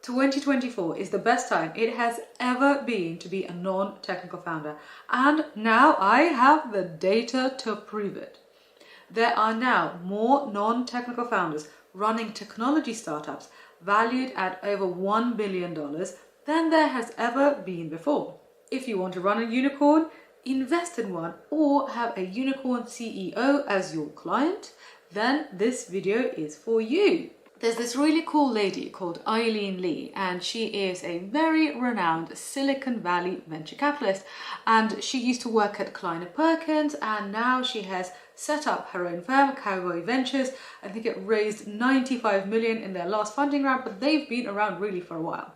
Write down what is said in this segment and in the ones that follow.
2024 is the best time it has ever been to be a non-technical founder, and now I have the data to prove it. There are now more non-technical founders running technology startups valued at over $1 billion than there has ever been before. If you want to run a unicorn, invest in one, or have a unicorn CEO as your client, then this video is for you. There's this really cool lady called Eileen Lee, and she is a very renowned Silicon Valley venture capitalist, and she used to work at Kleiner Perkins, and now she has set up her own firm, Cowboy Ventures. I think it raised 95 million in their last funding round, but they've been around really for a while.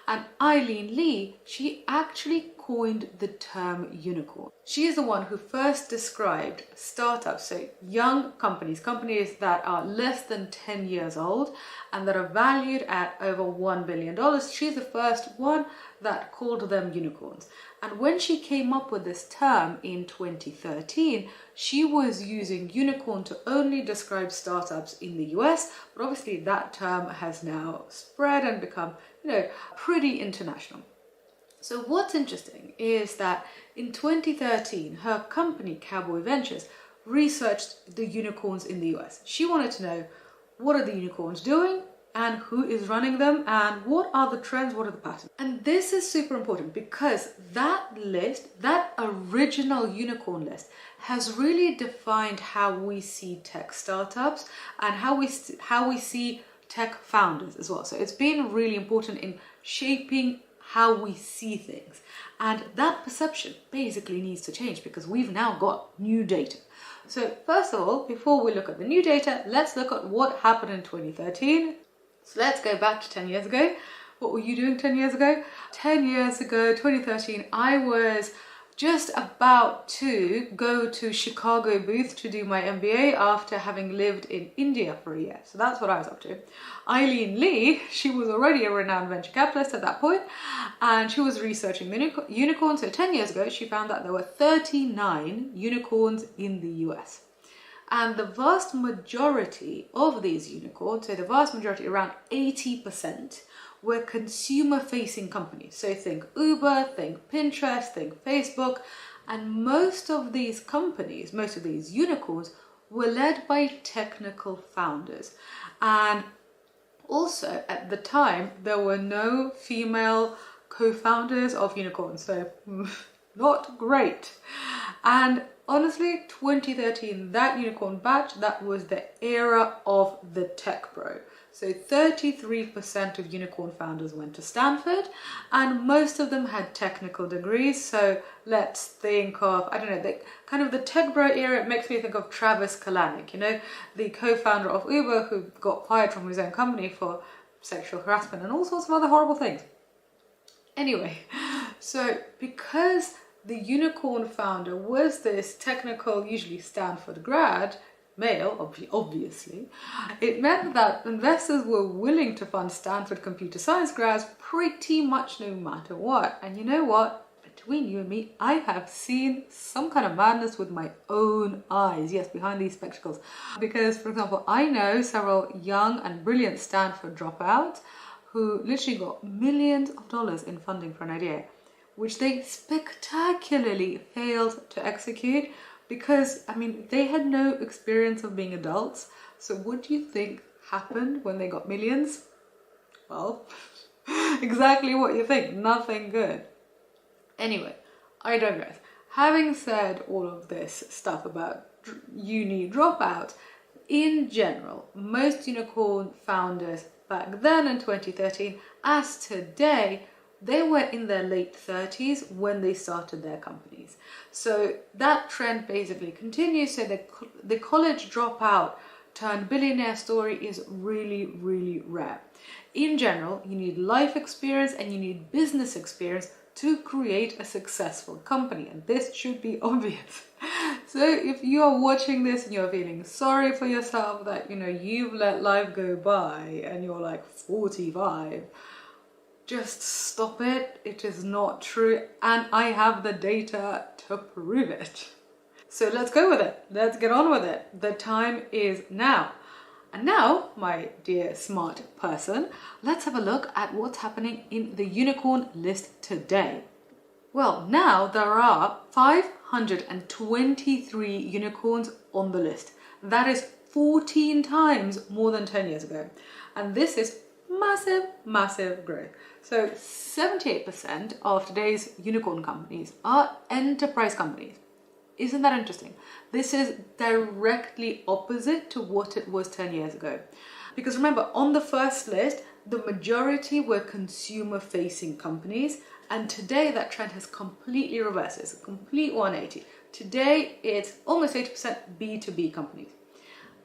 And Eileen Lee, she actually coined the term unicorn. She is the one who first described startups, so young companies that are less than 10 years old and that are valued at over $1 billion. She's the first one that called them unicorns. And when she came up with this term in 2013, she was using unicorn to only describe startups in the US, but obviously that term has now spread and become, pretty international. So what's interesting is that in 2013, her company, Cowboy Ventures, researched the unicorns in the US. She wanted to know, what are the unicorns doing and who is running them and what are the trends, what are the patterns? And this is super important because that list, that original unicorn list, has really defined how we see tech startups and how we see tech founders as well. So it's been really important in shaping how we see things, and that perception basically needs to change because we've now got new data. So first of all, before we look at the new data, let's look at what happened in 2013. So let's go back to 10 years ago. What were you doing 10 years ago? 10 years ago, 2013, I was just about to go to Chicago booth to do my MBA after having lived in India for a year. So that's what I was up to. Eileen Lee, she was already a renowned venture capitalist at that point, and she was researching the unicorns. So 10 years ago, she found that there were 39 unicorns in the US. And the vast majority of these unicorns, so the vast majority, around 80%, were consumer-facing companies. So think Uber, think Pinterest, think Facebook, and most of these companies, most of these unicorns, were led by technical founders. And also, at the time, there were no female co-founders of unicorns, so not great. And honestly, 2013, that unicorn batch, that was the era of the tech bro. So 33% of unicorn founders went to Stanford, and most of them had technical degrees. So let's think of, the tech bro era. It makes me think of Travis Kalanick, the co-founder of Uber, who got fired from his own company for sexual harassment and all sorts of other horrible things. Anyway, so because the unicorn founder was this technical, usually Stanford grad, male, obviously, it meant that investors were willing to fund Stanford computer science grads pretty much no matter what. And you know what? Between you and me, I have seen some kind of madness with my own eyes, yes, behind these spectacles. Because, for example, I know several young and brilliant Stanford dropouts who literally got millions of dollars in funding for an idea, which they spectacularly failed to execute because, they had no experience of being adults. So what do you think happened when they got millions? Well, exactly what you think, nothing good. Anyway, I digress. Having said all of this stuff about uni dropouts, in general, most unicorn founders back then in 2013, as today, they were in their late 30s when they started their companies. So that trend basically continues. So the college dropout turned billionaire story is really, really rare. In general, you need life experience and you need business experience to create a successful company. And this should be obvious. So if you are watching this and you're feeling sorry for yourself that, you've let life go by and you're like 45, just stop it. It is not true, and I have the data to prove it. So let's go with it. Let's get on with it. The time is now. And now, my dear smart person, let's have a look at what's happening in the unicorn list today. Well, now there are 523 unicorns on the list. That is 14 times more than 10 years ago. And this is massive, massive growth. So 78% of today's unicorn companies are enterprise companies. Isn't that interesting? This is directly opposite to what it was 10 years ago. Because remember, on the first list, the majority were consumer-facing companies, and today that trend has completely reversed. It's a complete 180. Today, it's almost 80% B2B companies.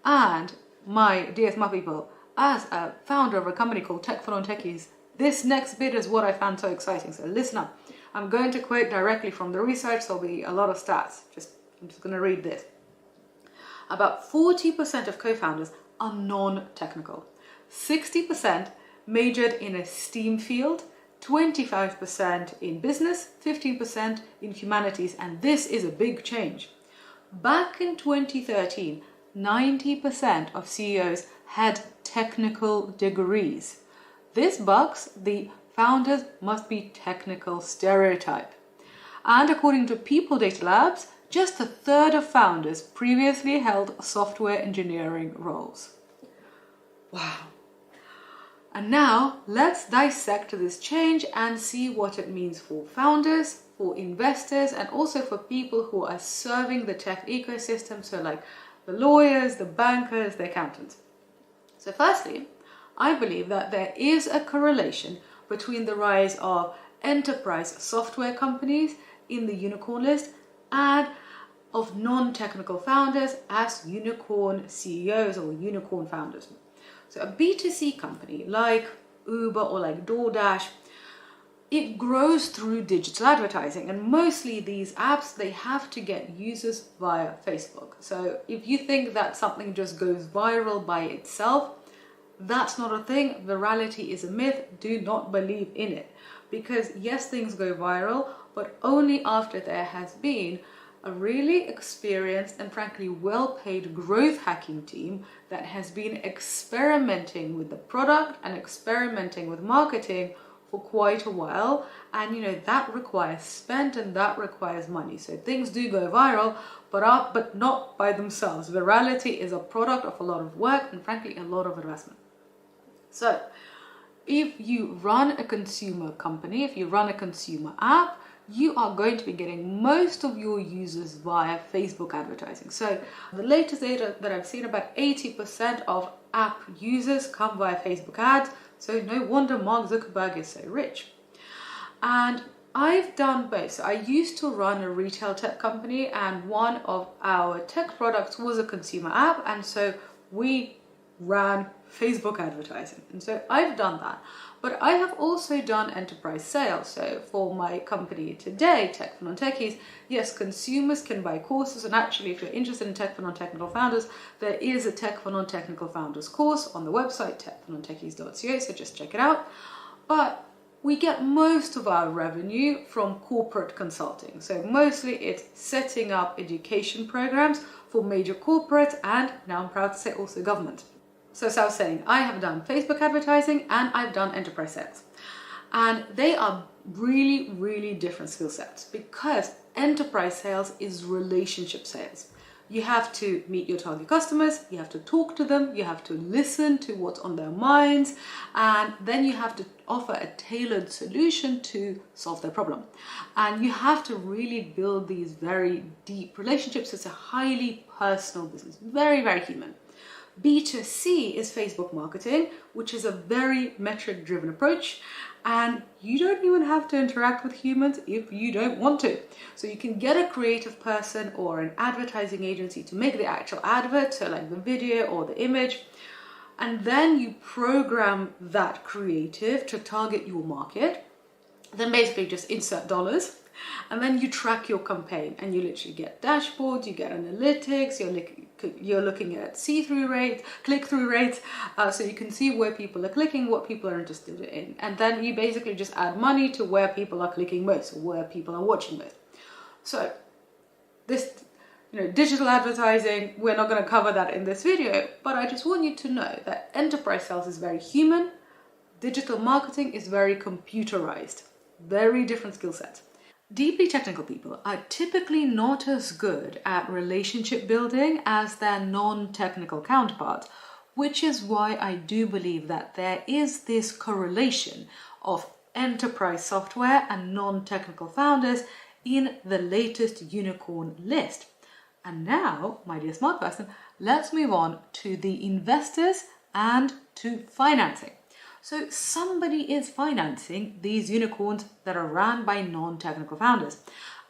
And my dear smart people, as a founder of a company called Tech for Non-Techies, this next bit is what I found so exciting. So listen up. I'm going to quote directly from the research, so there'll be a lot of stats. I'm just going to read this. About 40% of co-founders are non-technical. 60% majored in a STEAM field, 25% in business, 15% in humanities, and this is a big change. Back in 2013, 90% of CEOs had technical degrees. This bucks the founders must be technical stereotype. And according to People Data Labs, just a third of founders previously held software engineering roles. Wow. And now let's dissect this change and see what it means for founders, for investors, and also for people who are serving the tech ecosystem, so like the lawyers, the bankers, the accountants. So firstly, I believe that there is a correlation between the rise of enterprise software companies in the unicorn list and of non-technical founders as unicorn CEOs or unicorn founders. So a B2C company like Uber or like DoorDash, it grows through digital advertising, and mostly these apps, they have to get users via Facebook. So if you think that something just goes viral by itself, that's not a thing. Virality is a myth. Do not believe in it. Because yes, things go viral, but only after there has been a really experienced and frankly well-paid growth hacking team that has been experimenting with the product and experimenting with marketing for quite a while. And that requires spend and that requires money. So things do go viral, but not by themselves. Virality is a product of a lot of work and frankly a lot of investment. So if you run a consumer company, if you run a consumer app, you are going to be getting most of your users via Facebook advertising. So the latest data that I've seen, about 80% of app users come via Facebook ads. So no wonder Mark Zuckerberg is so rich. And I've done both. So I used to run a retail tech company, and one of our tech products was a consumer app. And so we ran Facebook advertising. And so I've done that. But I have also done enterprise sales. So for my company today, Tech for Non-Techies, yes, consumers can buy courses. And actually, if you're interested in Tech for Non-Technical Founders, there is a Tech for Non-Technical Founders course on the website, techfornontechies.co, so just check it out. But we get most of our revenue from corporate consulting. So mostly it's setting up education programs for major corporates and, now I'm proud to say, also government. So as I was saying, I have done Facebook advertising and I've done enterprise sales. And they are really, really different skill sets, because enterprise sales is relationship sales. You have to meet your target customers, you have to talk to them, you have to listen to what's on their minds, and then you have to offer a tailored solution to solve their problem. And you have to really build these very deep relationships. It's a highly personal business, very, very human. B2C is Facebook marketing, which is a very metric-driven approach, and you don't even have to interact with humans if you don't want to. So you can get a creative person or an advertising agency to make the actual advert, so like the video or the image, and then you program that creative to target your market. Then basically just insert dollars, and then you track your campaign, and you literally get dashboards, you get analytics, you're looking at see-through rates, click-through rates, so you can see where people are clicking, what people are interested in, and then you basically just add money to where people are clicking most, or where people are watching most. So this digital advertising, we're not going to cover that in this video, but I just want you to know that enterprise sales is very human, digital marketing is very computerized, very different skill sets. Deeply technical people are typically not as good at relationship building as their non-technical counterparts, which is why I do believe that there is this correlation of enterprise software and non-technical founders in the latest unicorn list. And now, my dear smart person, let's move on to the investors and to financing. So somebody is financing these unicorns that are run by non-technical founders.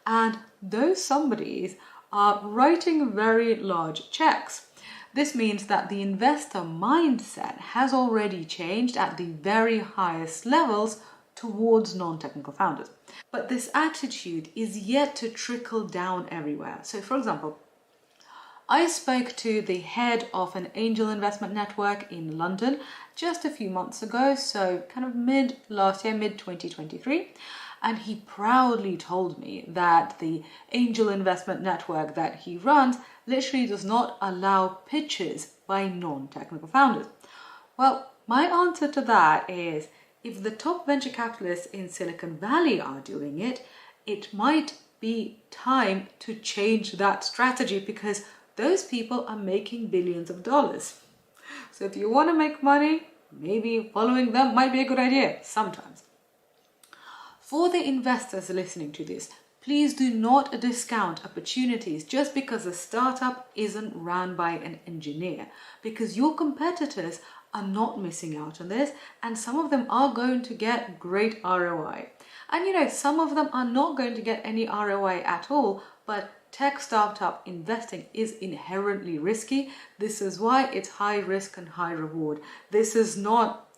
And those somebodies are writing very large checks. This means that the investor mindset has already changed at the very highest levels towards non-technical founders. But this attitude is yet to trickle down everywhere. So for example, I spoke to the head of an angel investment network in London just a few months ago, so kind of mid last year, mid 2023, and he proudly told me that the angel investment network that he runs literally does not allow pitches by non-technical founders. Well, my answer to that is, if the top venture capitalists in Silicon Valley are doing it, it might be time to change that strategy, because those people are making billions of dollars. So if you want to make money, maybe following them might be a good idea sometimes. For the investors listening to this, please do not discount opportunities just because a startup isn't run by an engineer, because your competitors are not missing out on this, and some of them are going to get great ROI. And some of them are not going to get any ROI at all, but tech startup investing is inherently risky. This is why it's high risk and high reward. This is not,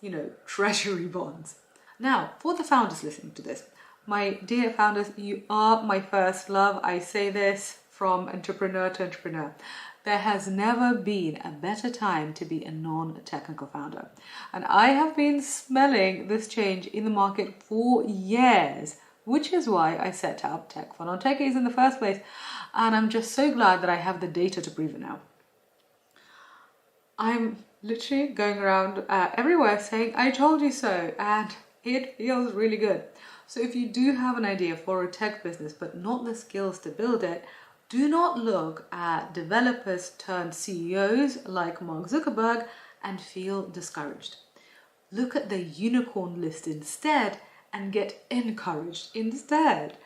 treasury bonds. Now, for the founders listening to this, my dear founders, you are my first love. I say this from entrepreneur to entrepreneur. There has never been a better time to be a non-technical founder. And I have been smelling this change in the market for years, which is why I set up Tech for Non-Techies in the first place. And I'm just so glad that I have the data to prove it now. I'm literally going around everywhere saying, I told you so, and it feels really good. So if you do have an idea for a tech business, but not the skills to build it, do not look at developers turned CEOs like Mark Zuckerberg and feel discouraged. Look at the unicorn list instead and get encouraged instead.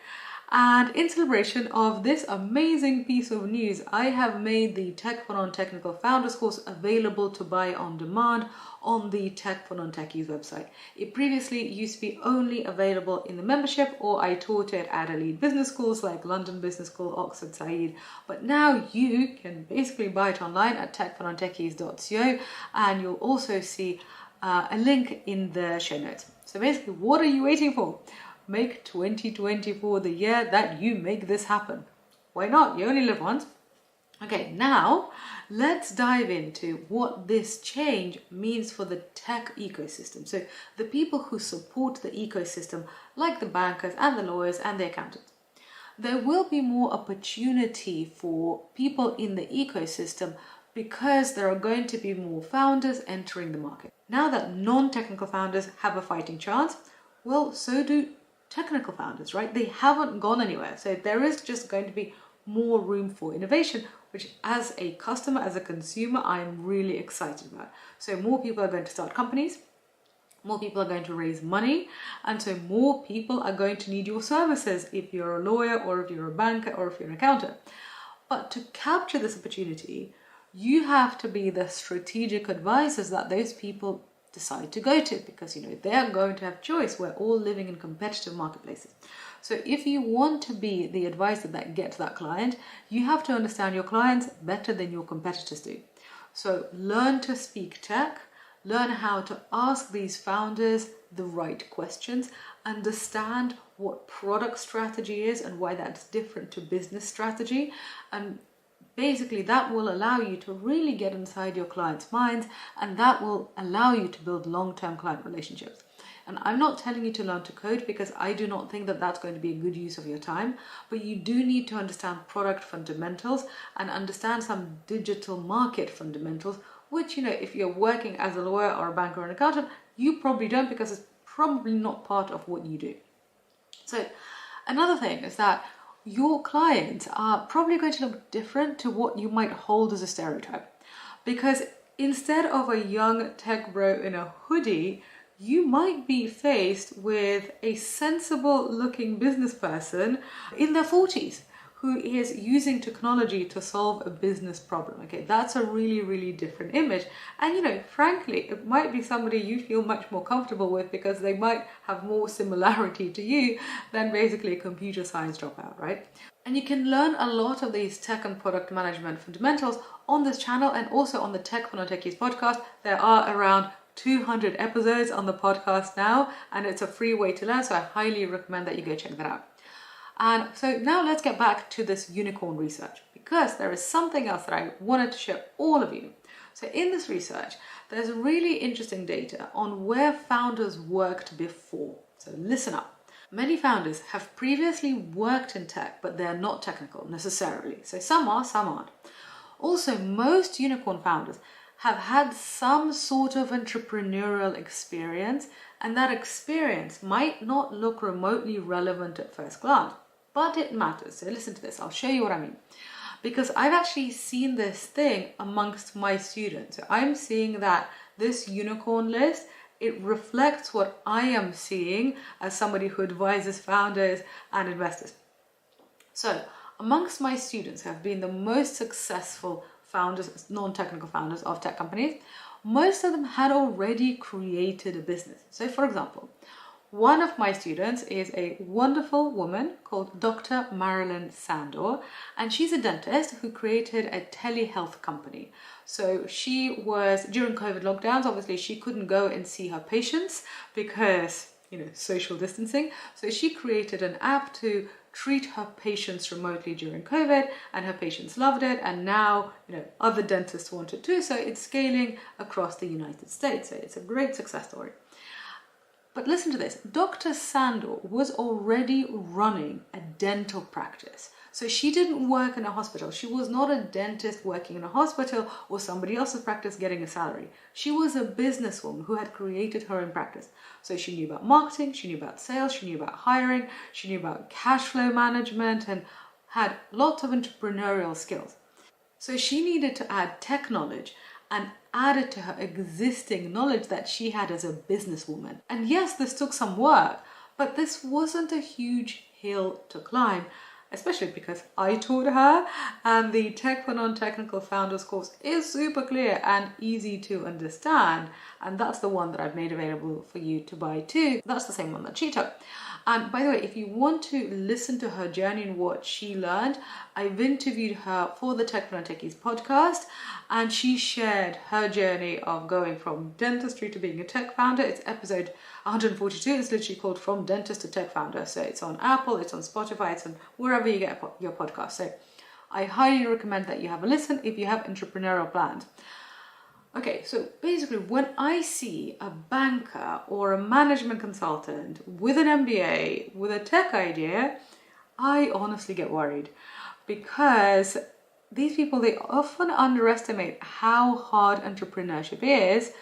And in celebration of this amazing piece of news, I have made the Tech for Non-Technical Founders course available to buy on demand on the Tech for Non-Techies website. It previously used to be only available in the membership, or I taught it at elite business schools like London Business School, Oxford, Said. But now you can basically buy it online at techfornontechies.co, and you'll also see a link in the show notes. So basically, what are you waiting for? Make 2024 the year that you make this happen. Why not? You only live once. Okay, now let's dive into what this change means for the tech ecosystem. So the people who support the ecosystem, like the bankers and the lawyers and the accountants. There will be more opportunity for people in the ecosystem because there are going to be more founders entering the market. Now that non-technical founders have a fighting chance, well, so do technical founders, right? They haven't gone anywhere. So there is just going to be more room for innovation, which as a customer, as a consumer, I'm really excited about. So more people are going to start companies, more people are going to raise money, and so more people are going to need your services if you're a lawyer or if you're a banker or if you're an accountant. But to capture this opportunity, you have to be the strategic advisors that those people decide to go to, because they are going to have choice. We're all living in competitive marketplaces. So if you want to be the advisor that gets that client, you have to understand your clients better than your competitors do. So learn to speak tech, learn how to ask these founders the right questions, understand what product strategy is and why that's different to business strategy, and basically, that will allow you to really get inside your clients' minds, and that will allow you to build long-term client relationships. And I'm not telling you to learn to code because I do not think that that's going to be a good use of your time, but you do need to understand product fundamentals and understand some digital market fundamentals, which, if you're working as a lawyer or a banker or an accountant, you probably don't, because it's probably not part of what you do. So another thing is that your clients are probably going to look different to what you might hold as a stereotype. Because instead of a young tech bro in a hoodie, you might be faced with a sensible looking business person in their 40s who is using technology to solve a business problem. Okay, that's a really, really different image. And frankly, it might be somebody you feel much more comfortable with because they might have more similarity to you than basically a computer science dropout, right? And you can learn a lot of these tech and product management fundamentals on this channel and also on the Tech for Non-Techies podcast. There are around 200 episodes on the podcast now, and it's a free way to learn, so I highly recommend that you go check that out. And so now let's get back to this unicorn research, because there is something else that I wanted to share all of you. So in this research, there's really interesting data on where founders worked before. So listen up. Many founders have previously worked in tech, but they're not technical necessarily. So some are, some aren't. Also, most unicorn founders have had some sort of entrepreneurial experience, and that experience might not look remotely relevant at first glance, but it matters. So listen to this, I'll show you what I mean. Because I've actually seen this thing amongst my students. So I'm seeing that this unicorn list, it reflects what I am seeing as somebody who advises founders and investors. So amongst my students who have been the most successful founders, non-technical founders of tech companies, most of them had already created a business. So for example, one of my students is a wonderful woman called Dr. Marilyn Sandor, and she's a dentist who created a telehealth company. So she was, during COVID lockdowns, obviously she couldn't go and see her patients because, social distancing. So she created an app to treat her patients remotely during COVID, and her patients loved it. And now, other dentists want it too. So it's scaling across the United States. So it's a great success story. But listen to this, Dr. Sandor was already running a dental practice. So she didn't work in a hospital. She was not a dentist working in a hospital or somebody else's practice getting a salary. She was a businesswoman who had created her own practice. So she knew about marketing, she knew about sales, she knew about hiring, she knew about cash flow management, and had lots of entrepreneurial skills. So she needed to add tech knowledge and add it to her existing knowledge that she had as a businesswoman. And yes, this took some work, but this wasn't a huge hill to climb, especially because I taught her, and the Tech for Non-Technical Founders course is super clear and easy to understand. And that's the one that I've made available for you to buy too. That's the same one that she took. And by the way, if you want to listen to her journey and what she learned, I've interviewed her for the Tech for Non-Techies podcast, and she shared her journey of going from dentistry to being a tech founder. It's episode 142. It's literally called From Dentist to Tech Founder. So it's on Apple, it's on Spotify, it's on wherever you get your podcast. So I highly recommend that you have a listen if you have entrepreneurial plans. Okay, so basically when I see a banker or a management consultant with an MBA, with a tech idea, I honestly get worried, because these people, they often underestimate how hard entrepreneurship is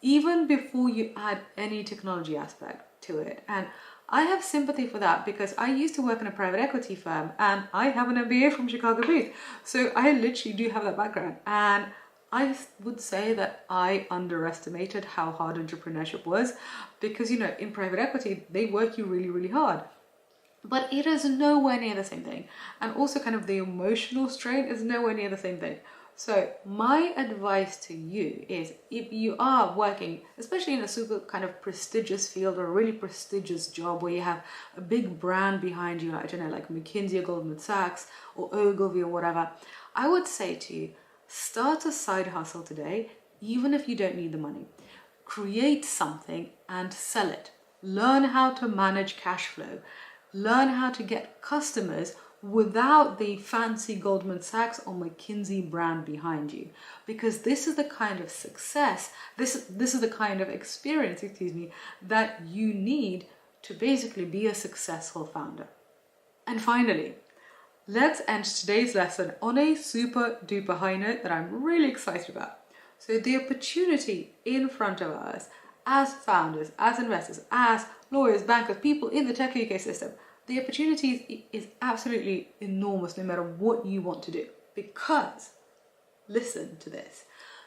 even before you add any technology aspect to it. And I have sympathy for that because I used to work in a private equity firm and I have an MBA from Chicago Booth. So I literally do have that background, and I would say that I underestimated how hard entrepreneurship was, because, in private equity, they work you really, really hard. But it is nowhere near the same thing. And also kind of the emotional strain is nowhere near the same thing. So my advice to you is, if you are working, especially in a super kind of prestigious field or a really prestigious job where you have a big brand behind you, I don't know, like McKinsey or Goldman Sachs or Ogilvy or whatever, I would say to you, start a side hustle today, even if you don't need the money. Create something and sell it. Learn how to manage cash flow. Learn how to get customers without the fancy Goldman Sachs or McKinsey brand behind you, because this is the kind of success, this is the kind of experience, that you need to basically be a successful founder. And finally, let's end today's lesson on a super duper high note that I'm really excited about. So the opportunity in front of us as founders, as investors, as lawyers, bankers, people in the tech ecosystem, the opportunity is absolutely enormous no matter what you want to do. Because, listen to this,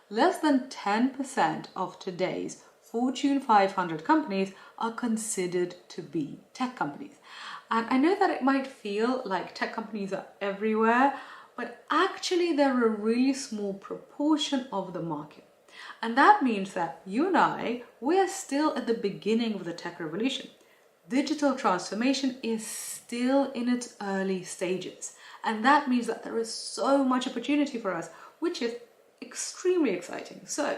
less than 10% of today's Fortune 500 companies are considered to be tech companies. And I know that it might feel like tech companies are everywhere, but actually they're a really small proportion of the market. And that means that you and I, we're still at the beginning of the tech revolution. Digital transformation is still in its early stages. And that means that there is so much opportunity for us, which is extremely exciting. So,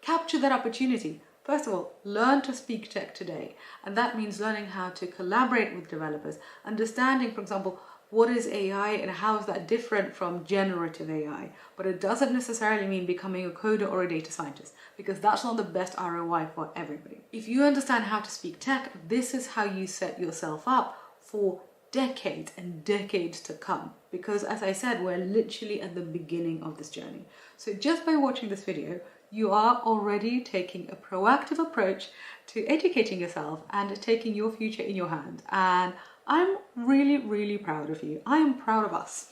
capture that opportunity. First of all, learn to speak tech today. And that means learning how to collaborate with developers, understanding, for example, what is AI and how is that different from generative AI. But it doesn't necessarily mean becoming a coder or a data scientist, because that's not the best ROI for everybody. If you understand how to speak tech, this is how you set yourself up for decades and decades to come. Because as I said, we're literally at the beginning of this journey. So just by watching this video, you are already taking a proactive approach to educating yourself and taking your future in your hand. And I'm really, really proud of you. I am proud of us.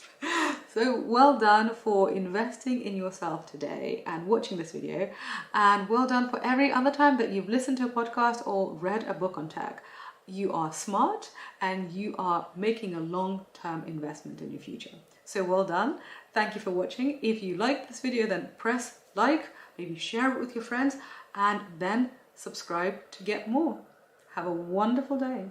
So well done for investing in yourself today and watching this video. And well done for every other time that you've listened to a podcast or read a book on tech. You are smart and you are making a long-term investment in your future. So well done. Thank you for watching. If you liked this video, then press like, maybe share it with your friends, and then subscribe to get more. Have a wonderful day.